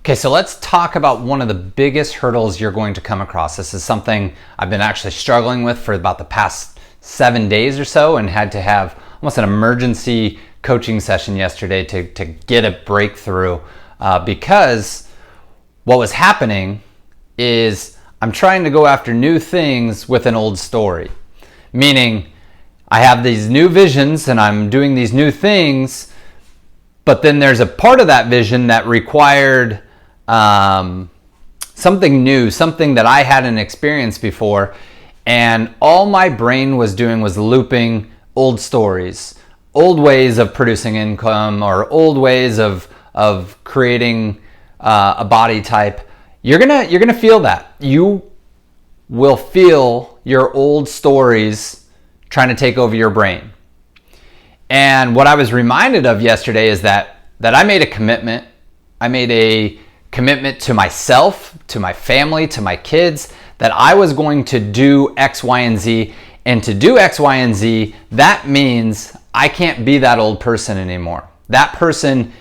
Okay, so let's talk about one of the biggest hurdles you're going to come across. This is something I've been actually struggling with for about the past 7 days or so, and had to have almost an emergency coaching session yesterday to get a breakthrough because what was happening is I'm trying to go after new things with an old story. Meaning I have these new visions and I'm doing these new things, but then there's a part of that vision that required something new, something that I hadn't experienced before, and all my brain was doing was looping old stories, old ways of producing income, or old ways of creating a body type. You're gonna feel that. You will feel your old stories trying to take over your brain. And what I was reminded of yesterday is that I made a commitment. I made a commitment to myself, to my family, to my kids, that I was going to do X, Y, and Z. And to do X, Y, and Z, that means I can't be that old person anymore. That person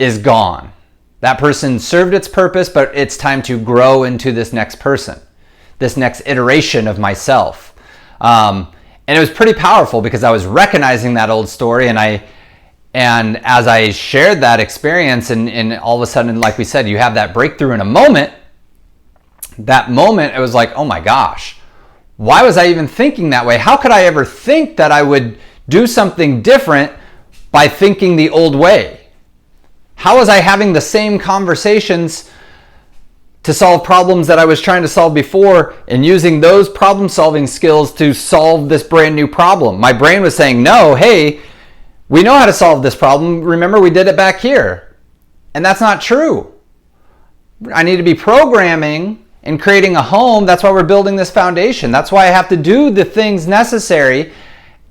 is gone. That person served its purpose, but it's time to grow into this next person, this next iteration of myself. And it was pretty powerful because I was recognizing that old story, and as I shared that experience, and all of a sudden, like we said, you have that breakthrough in a moment. That moment, it was like, oh my gosh, why was I even thinking that way? How could I ever think that I would do something different by thinking the old way? How was I having the same conversations to solve problems that I was trying to solve before, and using those problem-solving skills to solve this brand new problem? My brain was saying, no, hey, we know how to solve this problem. Remember, we did it back here. And that's not true. I need to be programming and creating a home. That's why we're building this foundation. That's why I have to do the things necessary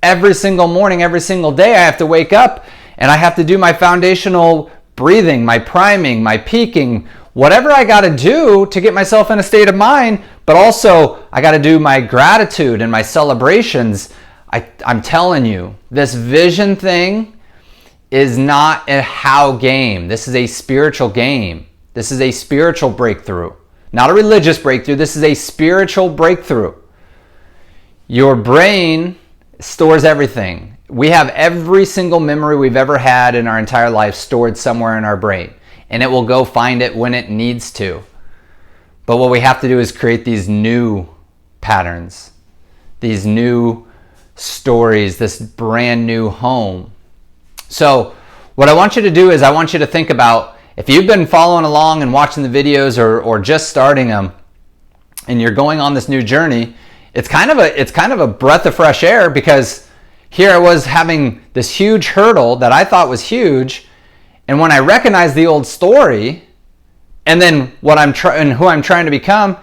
every single morning, every single day. I have to wake up and I have to do my foundational breathing, my priming, my peaking, whatever I got to do to get myself in a state of mind. But also I got to do my gratitude and my celebrations. I'm telling you, this vision thing is not a how game. This is a spiritual game. This is a spiritual breakthrough, not a religious breakthrough. This is a spiritual breakthrough. Your brain stores everything. We have every single memory we've ever had in our entire life stored somewhere in our brain, and it will go find it when it needs to. But what we have to do is create these new patterns, these new stories, this brand new home. So what I want you to do is I want you to think about, if you've been following along and watching the videos, or just starting them, and you're going on this new journey, it's kind of a breath of fresh air, because here I was having this huge hurdle that I thought was huge, and when I recognized the old story and then who I'm trying to become,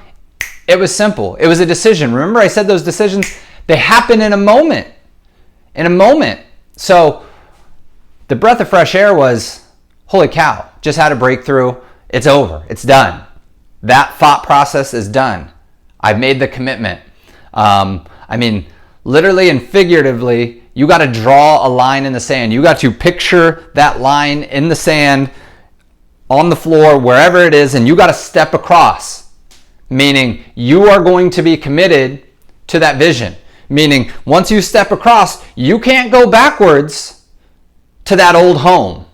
it was simple. It was a decision. Remember, I said those decisions, they happen in a moment. In a moment. So the breath of fresh air was, holy cow, just had a breakthrough. It's over. It's done. That thought process is done. I've made the commitment. Literally and figuratively, you got to draw a line in the sand. You got to picture that line in the sand, on the floor, wherever it is, and you got to step across. Meaning you are going to be committed to that vision. Meaning once you step across, you can't go backwards to that old home,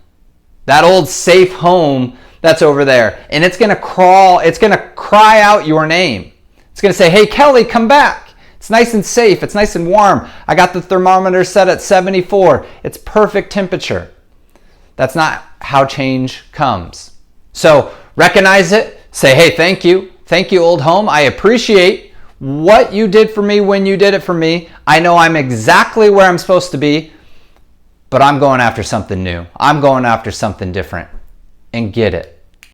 that old safe home that's over there. And it's going to cry out your name. It's going to say, hey, Kelly, come back. It's nice and safe. It's nice and warm. I got the thermometer set at 74. It's perfect temperature. That's not how change comes. So recognize it. Say, hey, thank you. Thank you, old home. I appreciate what you did for me when you did it for me. I know I'm exactly where I'm supposed to be, but I'm going after something new. I'm going after something different. And get it.